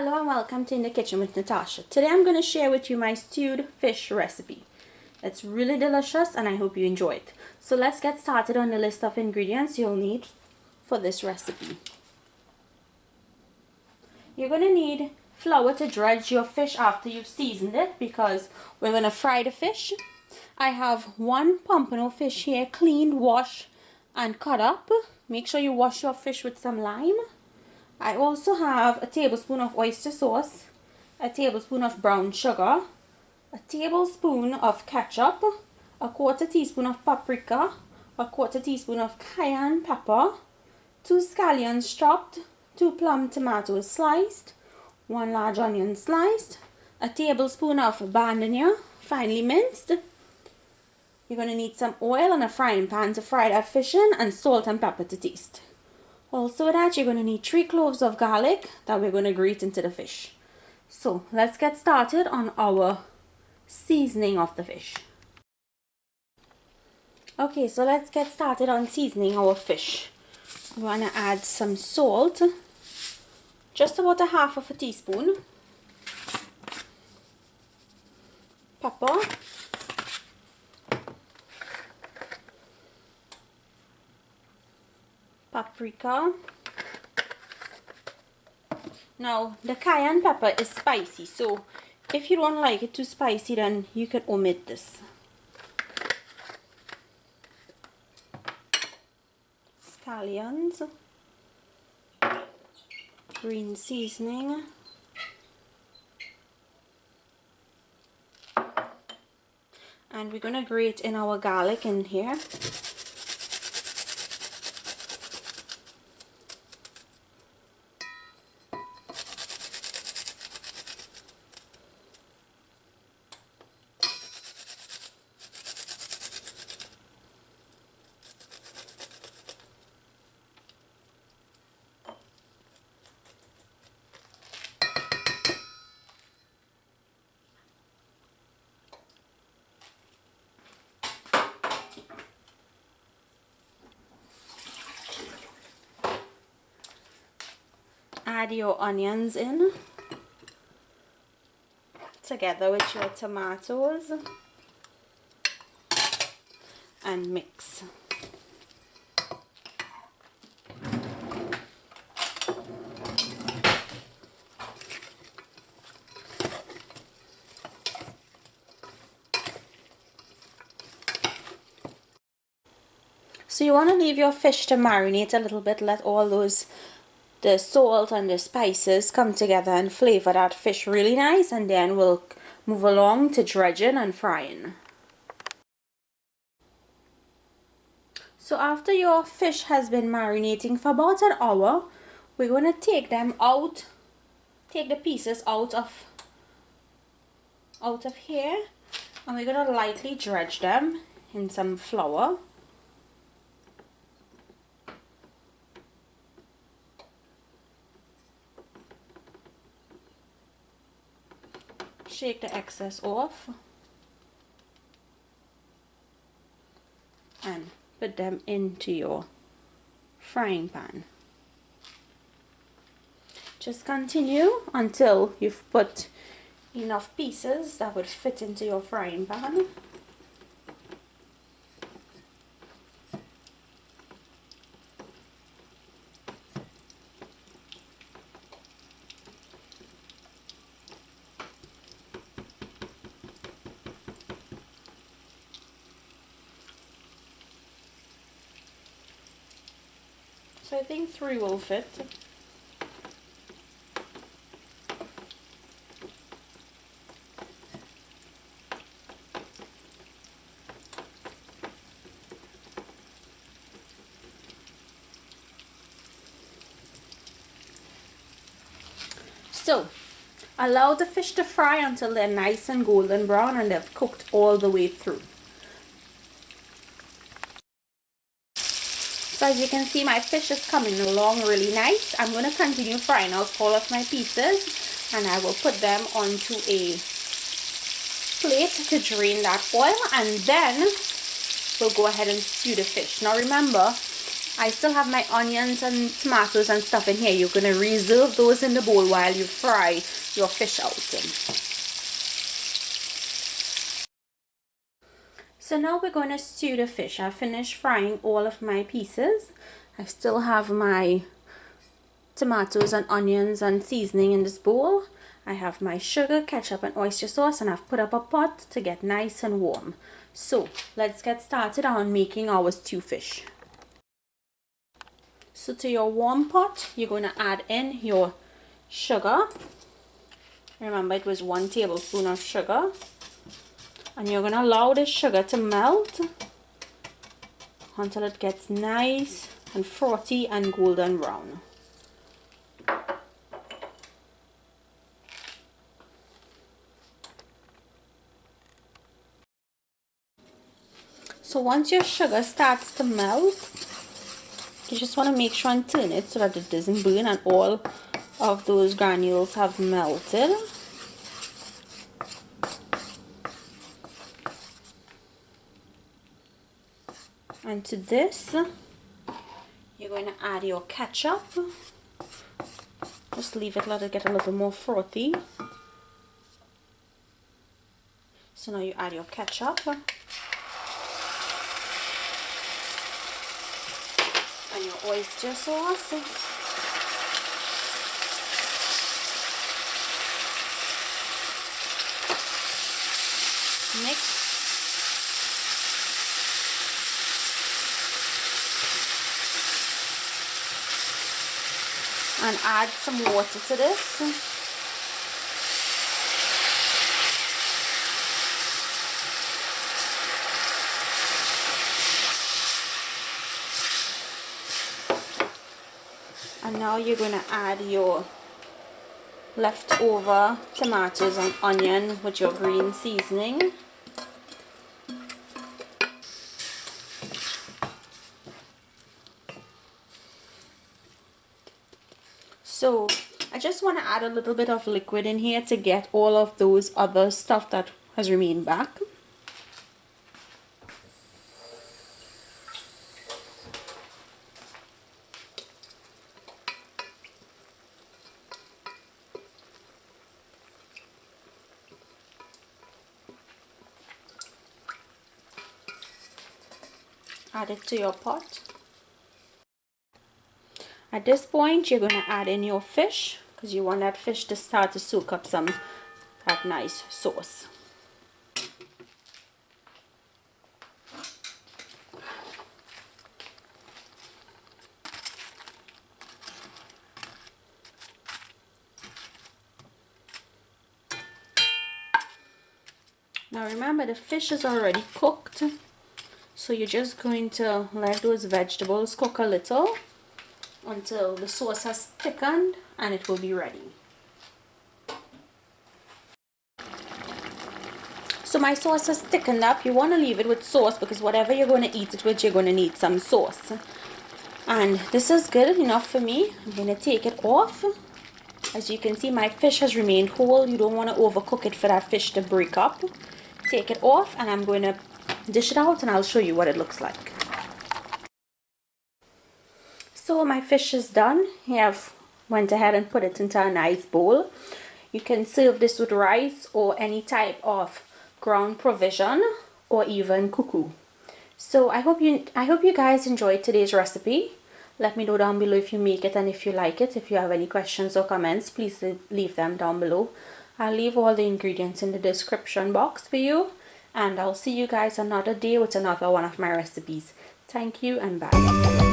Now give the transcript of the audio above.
Hello and welcome to In the Kitchen with Natasha. Today I'm going to share with you my stewed fish recipe. It's really delicious and I hope you enjoy it. So let's get started on the list of ingredients you'll need for this recipe. You're going to need flour to dredge your fish after you've seasoned it because we're going to fry the fish. I have one pompano fish here, cleaned, washed and cut up. Make sure you wash your fish with some lime. I also have a tablespoon of oyster sauce, a tablespoon of brown sugar, a tablespoon of ketchup, a quarter teaspoon of paprika, a quarter teaspoon of cayenne pepper, 2 scallions chopped, 2 plum tomatoes sliced, 1 large onion sliced, a tablespoon of bandanya finely minced. You're going to need some oil and a frying pan to fry that fish in, and salt and pepper to taste. Also with that, you're going to need 3 cloves of garlic that we're going to grate into the fish. So let's get started on our seasoning of the fish. Okay, so let's get started on seasoning our fish. We want to add some salt, just about a half of a teaspoon, pepper, paprika. Now the cayenne pepper is spicy, so if you don't like it too spicy, then you can omit this. Scallions, green seasoning, and we're gonna grate in our garlic in here. Add your onions in together with your tomatoes and mix. So you want to leave your fish to marinate a little bit, let all the salt and the spices come together and flavor that fish really nice, and then we'll move along to dredging and frying. So after your fish has been marinating for about an hour, we're going to take them out, take the pieces out of here, and we're going to lightly dredge them in some flour. Shake the excess off and put them into your frying pan. Just continue until you've put enough pieces that would fit into your frying pan. So I think 3 will fit. So allow the fish to fry until they're nice and golden brown and they've cooked all the way through. So as you can see, my fish is coming along really nice. I'm going to continue frying out all of my pieces, and I will put them onto a plate to drain that oil, and then we'll go ahead and stew the fish. Now remember, I still have my onions and tomatoes and stuff in here. You're going to reserve those in the bowl while you fry your fish out. So now we're going to stew the fish. I finished frying all of my pieces. I still have my tomatoes and onions and seasoning in this bowl. I have my sugar, ketchup and oyster sauce, and I've put up a pot to get nice and warm. So let's get started on making our stew fish. So to your warm pot, you're going to add in your sugar. Remember, it was 1 tablespoon of sugar. And you're going to allow the sugar to melt until it gets nice and frothy and golden brown. So once your sugar starts to melt, you just want to make sure and turn it so that it doesn't burn and all of those granules have melted. And to this, you're going to add your ketchup. Just leave it, let it get a little more frothy. So now you add your ketchup. And your oyster sauce. Mix. And add some water to this. And now you're going to add your leftover tomatoes and onion with your green seasoning. So I just want to add a little bit of liquid in here to get all of those other stuff that has remained back. Add it to your pot. At this point, you're going to add in your fish because you want that fish to start to soak up some of that nice sauce. Now remember, the fish is already cooked, so you're just going to let those vegetables cook a little until the sauce has thickened and it will be ready. So my sauce has thickened up. You want to leave it with sauce because whatever you're going to eat it with, you're going to need some sauce. And this is good enough for me. I'm going to take it off. As you can see, my fish has remained whole. You don't want to overcook it for that fish to break up. Take it off and I'm going to dish it out and I'll show you what it looks like. So my fish is done. I've went ahead and put it into a nice bowl. You can serve this with rice or any type of ground provision or even cuckoo. So I hope you guys enjoyed today's recipe. Let me know down below if you make it and if you like it. If you have any questions or comments, please leave them down below. I'll leave all the ingredients in the description box for you. And I'll see you guys another day with another one of my recipes. Thank you and bye.